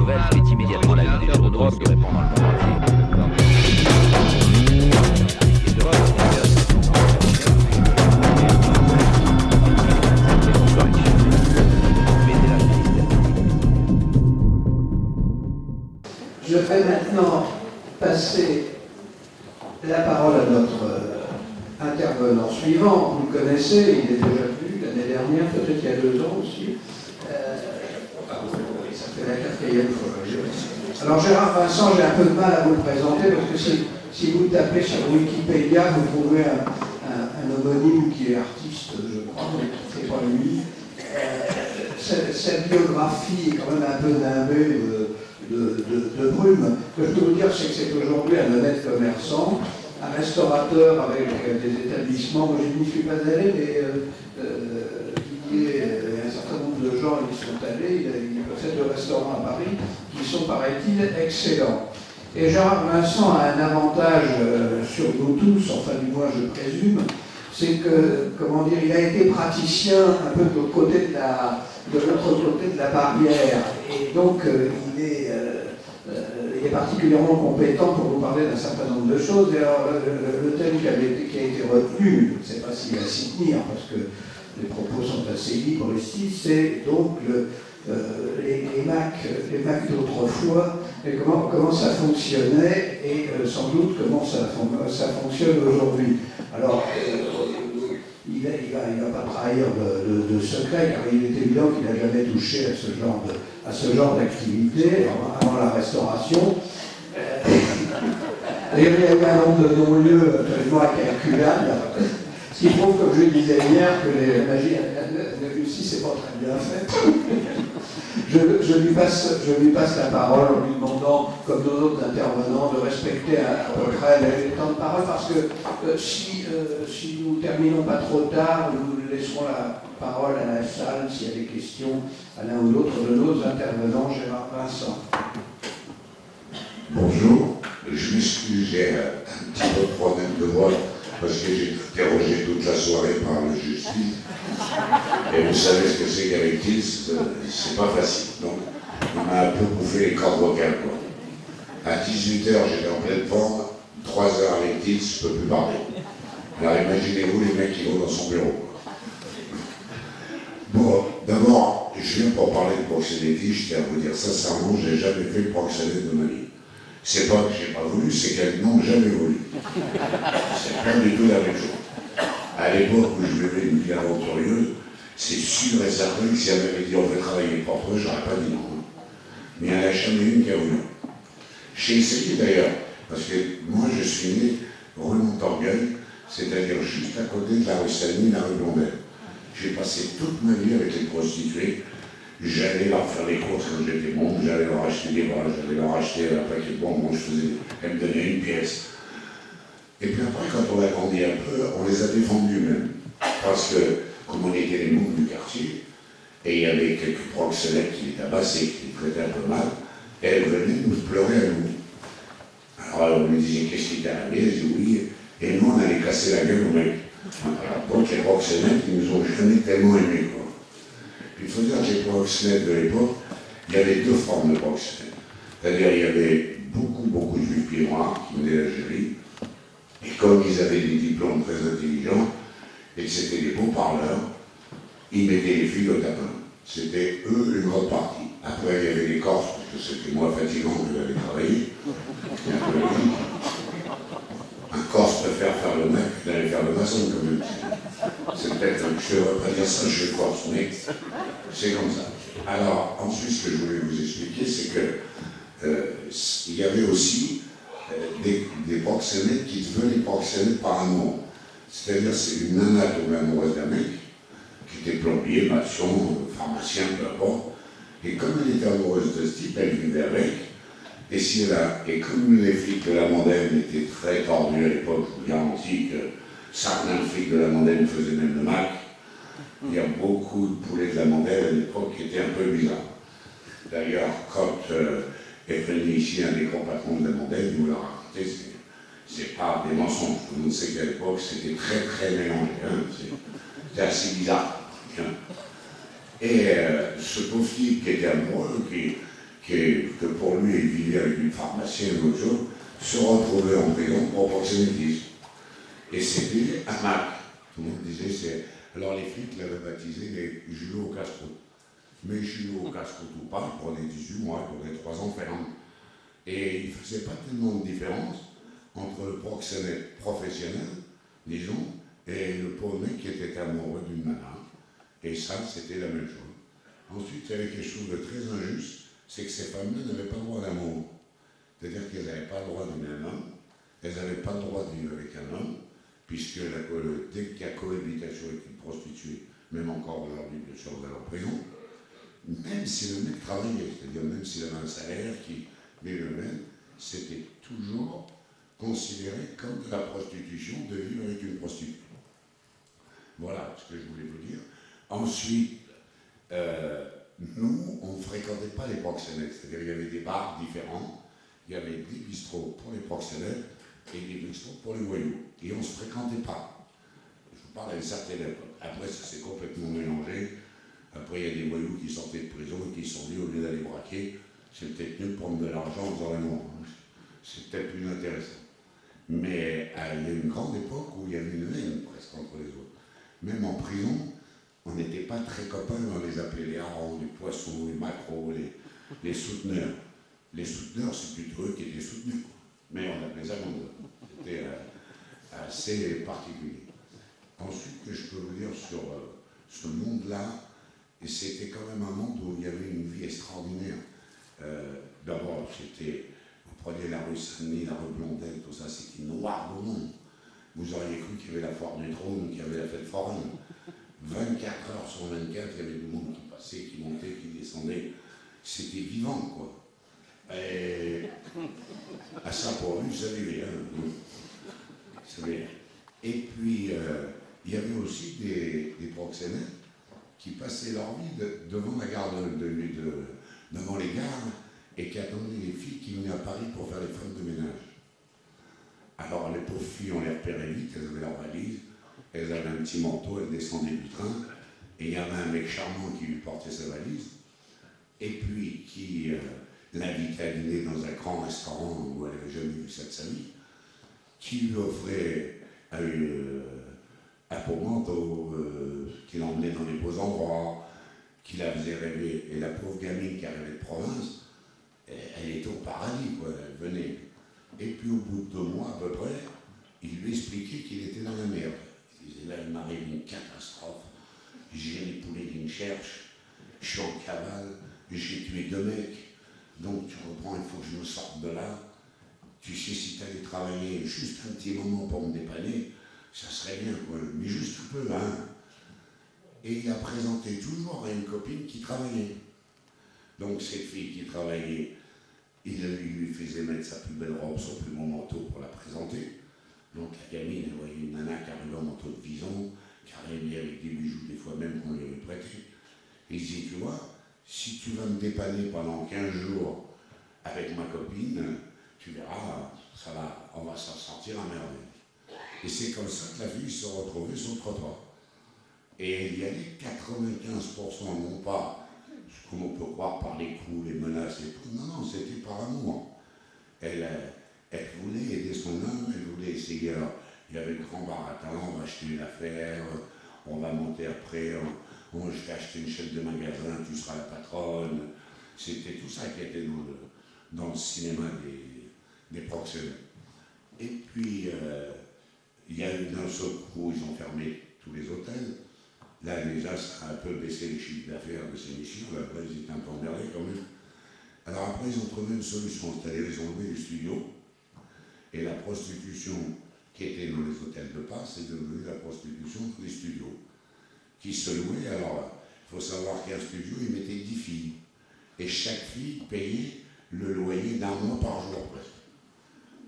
nouvelle suit immédiatement la une des journaux et se répand dans le monde entier. Je vais maintenant passer la parole à notre intervenant suivant. Vous le connaissez, il est déjà venu l'année dernière, peut-être il y a 2 ans aussi. Ça fait la 4e fois. Alors Gérard Vincent, j'ai un peu de mal à vous le présenter parce que si vous tapez sur Wikipédia, vous trouvez un homonyme qui est artiste, je crois, mais qui ne fait pas lui. Cette biographie est quand même un peu nimbée de brume. Ce que je peux vous dire, c'est que c'est aujourd'hui un honnête commerçant, un restaurateur avec des établissements. Moi, je n'y suis pas allé, mais un certain nombre de gens y sont allés. Il possède 2 restaurants à Paris qui sont, paraît-il, excellents. Et Gérard Vincent a un avantage sur nous tous, enfin du moins je présume, c'est que, comment dire, il a été praticien un peu de l'autre côté de la barrière. Et donc, il est particulièrement compétent pour vous parler d'un certain nombre de choses. Et alors, le thème qui a été retenu, je ne sais pas s'il va s'y tenir, parce que les propos sont assez libres ici, c'est donc les Mac d'autrefois, et comment ça fonctionnait, et sans doute comment ça fonctionne aujourd'hui. Alors, il ne va pas trahir de secret, car il est évident qu'il n'a jamais touché à ce genre d'activité avant la restauration. D'ailleurs, il y a eu un nombre de non-lieux absolument incalculable, ce qui prouve, comme je disais hier, que la magie ici, c'est pas très bien fait. Je lui passe la parole en lui demandant, comme nos autres intervenants, de respecter à peu près les temps de parole, parce que si nous ne terminons pas trop tard, nous laisserons la parole à la salle s'il y a des questions à l'un ou l'autre de nos intervenants. Gérard Vincent. Bonjour, je m'excuse, j'ai un petit peu de problème de voix parce que j'ai interrogé toute la soirée par le justice. Et vous savez ce que c'est qu'avec Tils, c'est pas facile. Donc, on m'a un peu bouffé les cordes vocales, quoi. À 18h, j'étais en pleine forme, 3 heures avec Tils, je peux plus parler. Alors imaginez-vous les mecs qui vont dans son bureau. Bon, d'abord, je viens pour parler de proxénétisme, je tiens à vous dire sincèrement, j'ai jamais fait le proxénète de ma vie. C'est pas que j'ai pas voulu, c'est qu'elles n'ont jamais voulu. C'est pas du tout la même chose. À l'époque où je vivais une vie aventurieuse, c'est sûr et certain que si elle m'avait dit on veut travailler pour toi, j'aurais pas dit non. Mais il n'y en a jamais une qui a voulu. J'ai essayé d'ailleurs, parce que moi je suis né rue Montorgueil, c'est-à-dire juste à côté de la rue Saint-Denis, la rue Blondel. J'ai passé toute ma vie avec les prostituées. J'allais leur faire les courses quand j'étais bon, j'allais leur acheter des bras, j'allais leur acheter un paquet de bonbons, elles me donnaient une pièce. Et puis après, quand on a grandi un peu, on les a défendus même. Parce que, comme on était les mômes du quartier, et il y avait quelques proxénètes qui les tabassaient, qui les traitaient un peu mal, et elles venaient nous pleurer à nous. Alors on me disait, qu'est-ce qui t'est arrivé? Je dis oui, et nous on allait casser la gueule aux mecs. Donc les proxénètes, ils nous ont jamais tellement aimés, quoi. Il faut dire que les proxénètes de l'époque, il y avait 2 formes de proxénètes. C'est-à-dire il y avait beaucoup de juifs pieds noirs qui venaient d'Algérie, et comme ils avaient des diplômes très intelligents, et que c'était des beaux parleurs, ils mettaient les filles au tapin. C'était eux une grande partie. Après il y avait les Corses, parce que c'était moins fatigant que d'aller travailler. Un Corse préfère faire le mec que d'aller faire le maçon quand même. C'est peut-être que je ne devrais pas dire ça, je suis Corse, mais c'est comme ça. Alors, ensuite, ce que je voulais vous expliquer, c'est que il y avait aussi des proxénètes qui devenaient proxénètes par amour. C'est-à-dire, c'est une nana tombée amoureuse d'un mec, qui était plombier, maçon, pharmacien, peu importe. Et comme elle était amoureuse de ce type, elle vivait avec. Et comme les flics de la mondaine étaient très tordus à l'époque, je vous garantis que certains flics de la mondaine faisaient même le Mac. Il y a beaucoup de poulets de la mondaine à l'époque qui étaient un peu bizarres. D'ailleurs, quand est venu ici un des grands patrons de la mondaine, il nous l'a raconté, c'est pas des mensonges. Tout le monde sait qu'à l'époque, c'était très mélangé. Hein. C'était assez bizarre. Hein. Et ce pauvre type qui était amoureux, que pour lui, il vivait avec une pharmacienne ou autre chose, se retrouvait en prison pour proxénétisme. Et c'était un Mac. Tout le monde disait, c'est... Alors les flics l'avaient baptisé les julots au casse-croûte. Mais julots au casse-croûte ou pas, il prenait 18 mois, il prenait 3 ans ferme. Et il ne faisait pas tellement de différence entre le proxénète professionnel, disons, et le pauvre mec qui était amoureux d'une nana. Et ça, c'était la même chose. Ensuite, il y avait quelque chose de très injuste, c'est que ces femmes-là n'avaient pas le droit d'amour. C'est-à-dire qu'elles n'avaient pas le droit d'aimer un homme, elles n'avaient pas le droit de vivre avec un homme, puisque dès qu'il y a cohabitation avec une prostituée, même encore aujourd'hui, bien sûr, vous allez en prison, même si le mec travaillait, c'est-à-dire même s'il avait un salaire qui vivait le même, c'était toujours considéré comme de la prostitution de vivre avec une prostituée. Voilà ce que je voulais vous dire. Ensuite, nous, on ne fréquentait pas les proxénètes, c'est-à-dire qu'il y avait des bars différents, il y avait des bistrots pour les proxénètes et des bistrots pour les voyous. Et on ne se fréquentait pas. Je vous parle à une certaine époque. Après, ça s'est complètement mélangé. Après, il y a des voyous qui sortaient de prison et qui se sont dit, au lieu d'aller braquer, c'est peut-être mieux de prendre de l'argent en faisant l'amour. C'est peut-être plus intéressant. Mais il y a une grande époque où il y avait une haine presque entre les autres. Même en prison, on n'était pas très copains, on les appelait les harengs, les poissons, les maquereaux, les souteneurs. Les souteneurs, c'est plutôt eux qui étaient soutenus. Mais on appelait ça comme ça. C'était assez particulier. Ensuite, que je peux vous dire sur ce monde-là, c'était quand même un monde où il y avait une vie extraordinaire. D'abord, vous prenez la rue Saint-Denis, la rue Blondel, tout ça, c'était noir de monde. Vous auriez cru qu'il y avait la foire du trône, qu'il y avait la fête foraine. 24 heures sur 24, il y avait du monde qui passait, qui montait, qui descendait. C'était vivant, quoi. Et à Saint-Paul, vous savez, Et puis, il y avait aussi des proxénètes qui passaient leur vie devant la gare devant les gares et qui attendaient les filles qui venaient à Paris pour faire les femmes de ménage. Alors les pauvres filles, on les repérait vite, elles avaient leur valise, elles avaient un petit manteau, elles descendaient du train, et il y avait un mec charmant qui lui portait sa valise, et puis qui l'invitait à dîner dans un grand restaurant où elle n'avait jamais vu ça de sa vie, qui lui offrait un pot manteau, qui l'emmenait dans les beaux endroits, qui la faisait rêver. Et la pauvre gamine qui arrivait de province, elle était au paradis, quoi, elle venait. Et puis au bout de 2 mois à peu près, il lui expliquait qu'il était dans la merde. Il disait, là, il m'arrive une catastrophe, j'ai les poulets qui me cherchent, je suis en cavale, j'ai tué 2 mecs, donc tu comprends, il faut que je me sorte de là. Tu sais, si tu allais travailler juste un petit moment pour me dépanner, ça serait bien, quoi, mais juste un peu, hein. Et il a présenté toujours à une copine qui travaillait. Donc cette fille qui travaillait, il lui faisait mettre sa plus belle robe, son plus beau manteau pour la présenter. Donc la gamine, elle voyait une nana qui arrivait en manteau de vison, qui arrivait avec des bijoux, des fois même qu'on lui avait prêté. Et il dit, tu vois, si tu vas me dépanner pendant 15 jours avec ma copine, tu verras, ça va, on va s'en sortir à merveille. Et c'est comme ça que la fille se retrouvait sur le trottoir. Et il y avait 95%, non pas, comme on peut croire par les coups, les menaces et tout, non, c'était par amour. Elle voulait aider son homme, elle voulait essayer. Alors, il y avait le grand baratin, on va acheter une affaire, on va monter après, je vais acheter une chaîne de magasin, tu seras la patronne. C'était tout ça qui était dans le cinéma des proxénètes. Et puis, il y a eu d'un seul coup, ils ont fermé tous les hôtels. Là, déjà, ça a un peu baissé les chiffres d'affaires de ces messieurs. Après, ils étaient un peu emmerdés quand même. Alors après, ils ont trouvé une solution. C'est-à-dire, ils ont loué les studios. Et la prostitution qui était dans les hôtels de passe est devenue la prostitution dans les studios. Qui se louait. Alors, il faut savoir qu'un studio, ils mettaient 10 filles. Et chaque fille payait le loyer d'1 mois par jour, presque.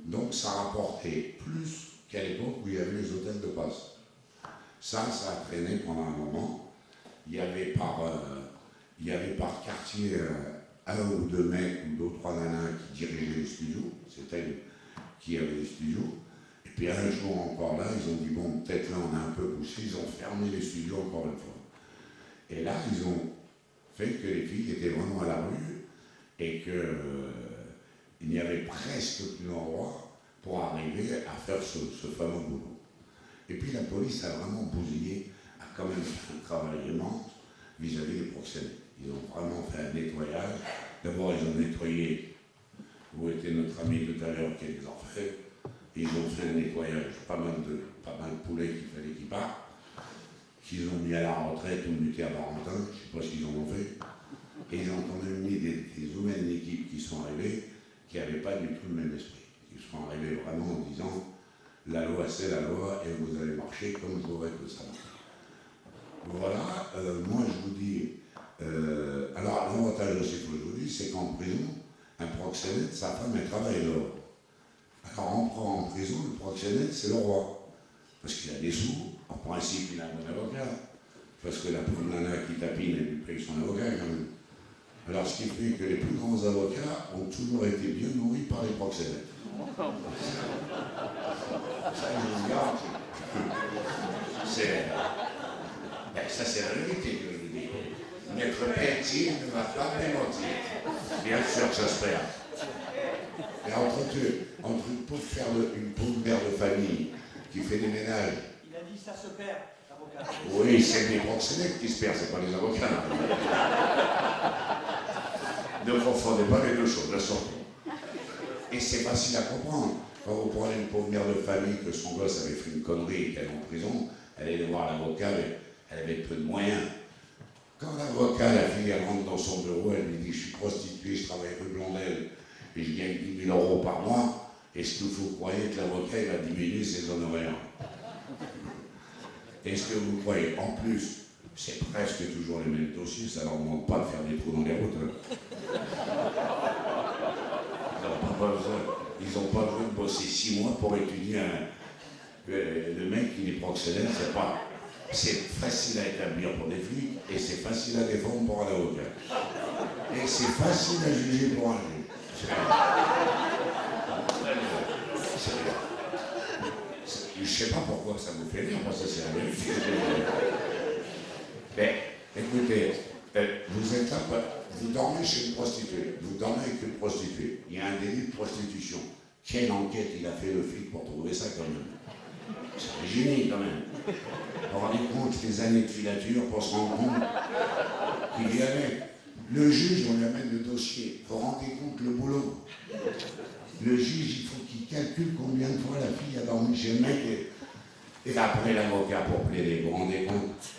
Donc, ça rapportait plus qu'à l'époque où il y avait les hôtels de passe. Ça a traîné pendant un moment. Il y avait par quartier 1 ou 2 mecs ou 2 ou 3 nanas qui dirigeaient les studios. C'est elles qui avaient les studios. Et puis un jour encore là, ils ont dit, bon, peut-être là on a un peu poussé, ils ont fermé les studios encore une fois. Et là, ils ont fait que les filles étaient vraiment à la rue et qu'il n'y avait presque plus d'endroit pour arriver à faire ce fameux boulot. Et puis la police a vraiment bousillé, a quand même fait un travail immense vis-à-vis des proxénètes. Ils ont vraiment fait un nettoyage. D'abord, ils ont nettoyé, où était notre ami tout à l'heure qui les a fait. Ils ont fait un nettoyage, pas mal de poulets qu'il fallait qu'ils partent, qu'ils ont mis à la retraite ou muté à Barentin, je ne sais pas s'ils en ont fait. Et ils ont quand même mis des nouvelles équipes qui sont arrivées, qui n'avaient pas du tout le même esprit. Ils sont arrivés vraiment en disant la loi c'est la loi et vous allez marcher comme je voudrais que ça marche. Voilà, moi je vous dis, alors l'avantage aussi que je vous dis, c'est qu'en prison, un proxénète, sa femme elle travaille dehors. Alors on prend en prison, le proxénète c'est le roi. Parce qu'il a des sous, en principe il a un bon avocat. Parce que la pauvre nana qui tapine, elle lui paye son avocat quand même. Alors ce qui fait que les plus grands avocats ont toujours été bien nourris par les proxénètes. Ça, je vous garantis. Ça, c'est la vérité que je vous dis. Maître Pelletier ne va pas démentir. Bien sûr que ça se perd. Et entre une pauvre mère de famille qui fait des ménages. Il a dit ça se perd, l'avocat. Oui, c'est des proxénètes qui se perdent, c'est pas les avocats. Ne confondez pas les deux choses, la sorte. Et c'est facile à comprendre. Quand vous prenez une pauvre mère de famille que son gosse avait fait une connerie et qu'elle est en prison, elle allait voir l'avocat, mais elle avait peu de moyens. Quand l'avocat, la fille, elle rentre dans son bureau, elle lui dit « Je suis prostituée, je travaille rue Blondel et je gagne 10 000 € par mois. Est-ce que vous croyez que l'avocat va diminuer ses honoraires ?» Est-ce que vous croyez, en plus, c'est presque toujours les mêmes dossiers, ça ne leur demande pas de faire des trous dans les routes. Ils n'ont pas besoin de bosser 6 mois pour étudier le mec qui est proxénète, c'est facile à établir pour des flics et c'est facile à défendre pour un avocat. Et c'est facile à juger pour un juge. Je ne sais pas pourquoi ça vous fait rire, parce que c'est la vérité. Mais écoutez, vous êtes là, vous dormez chez une prostituée, vous dormez avec une prostituée, il y a un délit de prostitution. Quelle enquête il a fait le flic pour trouver ça quand même? C'est un génie quand même. Vous vous rendez compte des années de filature pour se rendre compte qu'il y avait. Le juge, on lui amène le dossier. Vous vous rendez compte le boulot? Le juge, il faut qu'il calcule combien de fois la fille a dormi chez le mec et après l'avocat pour plaider. Vous vous rendez compte?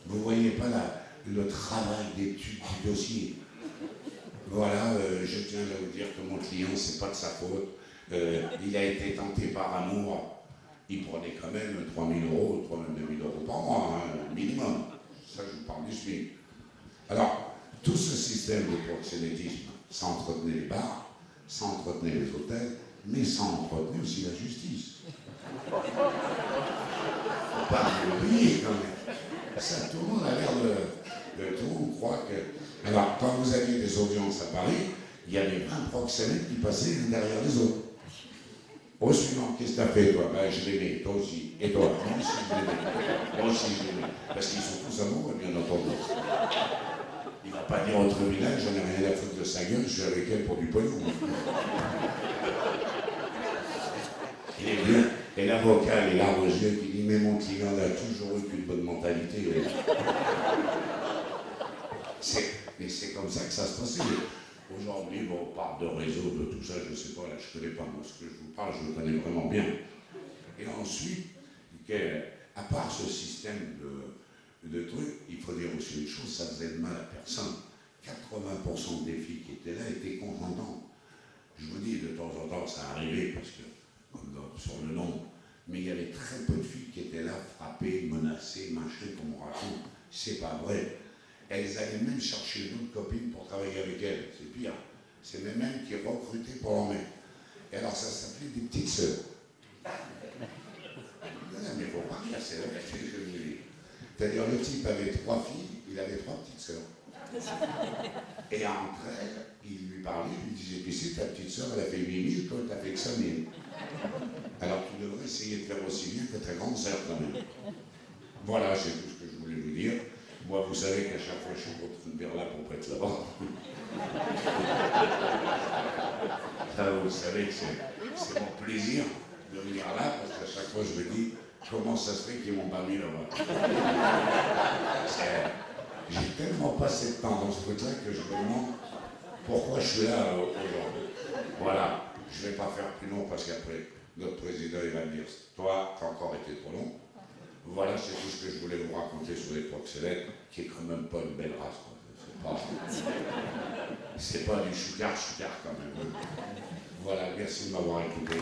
Vous ne voyez pas le travail d'étude du dossier. Voilà, je tiens à vous dire que mon client, c'est pas de sa faute. Il a été tenté par amour. Il prenait quand même 3 000 €, 3 000 € par mois, hein, minimum. Ça, je vous parle du SMIC. Alors, tout ce système de proxénétisme, ça entretenait les bars, ça entretenait les hôtels, mais ça entretenait aussi la justice. Faut pas l'oublier quand même. Ça, tout le monde a l'air de tout le monde croit que... Alors, quand vous aviez des audiences à Paris, il y avait 20 proxénètes qui passaient l'un derrière les autres. Au suivant, qu'est-ce que t'as fait, toi? Ben, je l'aimais, toi aussi. Et toi? Moi aussi, je l'aimais. Moi aussi, je l'aimais. Parce qu'ils sont tous amoureux, bien entendu. Il ne va pas dire au tribunal, j'en ai rien à foutre de sa gueule, je suis avec elle pour du pognon. Il est bien. Et l'avocat, les larmes aux yeux, qui dit, mais mon client n'a toujours eu qu'une bonne mentalité. Mais c'est comme ça que ça se passait. Aujourd'hui, bon, on parle de réseau, de tout ça, je ne sais pas, là, je ne connais pas, moi, ce que je vous parle, je le connais vraiment bien. Et ensuite, à part ce système de trucs, il faut dire aussi une chose, ça faisait de mal à personne. 80% des filles qui étaient là étaient consentantes. Je vous dis, de temps en temps, ça arrivait, parce que, comme sur le nombre, mais il y avait très peu de filles qui étaient là, frappées, menacées, machin, comme on raconte. C'est pas vrai. Elles allaient même chercher d'autres copines pour travailler avec elles. C'est pire. C'est même elles qui recrutaient pour leur mec. Et alors ça s'appelait des petites sœurs. Non, mais il faut pas rire, c'est la vérité que je vous dis. C'est-à-dire le type avait 3 filles, il avait 3 petites sœurs. Et entre elles, il lui parlait, il lui disait, tu sais, ta petite sœur, elle a fait 8 000, toi, t'as fait que 5 000. Alors tu devrais essayer de faire aussi bien que ta grande sœur quand même. Voilà, c'est tout ce que je voulais vous dire. Moi, vous savez qu'à chaque fois, je suis contre une berla pour pas être là-bas. Ça, vous savez que c'est mon plaisir de venir là, parce qu'à chaque fois, je me dis, comment ça se fait qu'ils m'ont pas mis là-bas. J'ai tellement passé de temps dans ce truc-là que je me demande pourquoi je suis là aujourd'hui. Voilà, je ne vais pas faire plus long parce qu'après, notre président il va me dire, toi, tu as encore été trop long. Voilà, c'est tout ce que je voulais vous raconter sur les proxénètes, qui est quand même pas une belle race. C'est pas du choucard quand même. Voilà, merci de m'avoir écouté.